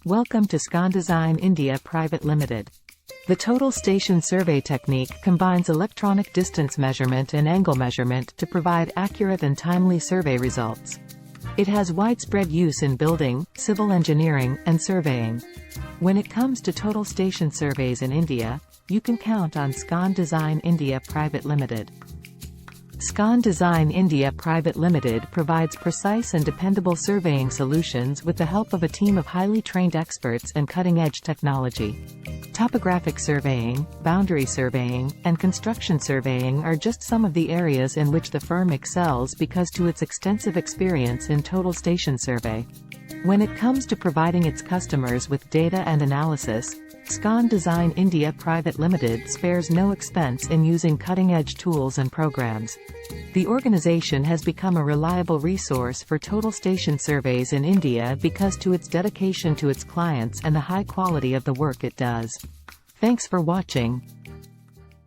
Welcome to SCON Design India Private Limited. The total station survey technique combines electronic distance measurement and angle measurement to provide accurate and timely survey results. It has widespread use in building, civil engineering, and surveying. When it comes to total station surveys in India, you can count on SCON Design India Private Limited. SCON Design India Private Limited provides precise and dependable surveying solutions with the help of a team of highly trained experts and cutting-edge technology. Topographic surveying, boundary surveying, and construction surveying are just some of the areas in which the firm excels because to its extensive experience in total station survey. When it comes to providing its customers with data and analysis, SCON Design India Private Limited spares no expense in using cutting-edge tools and programs. The organization has become a reliable resource for total station surveys in India because to its dedication to its clients and the high quality of the work it does. Thanks for watching.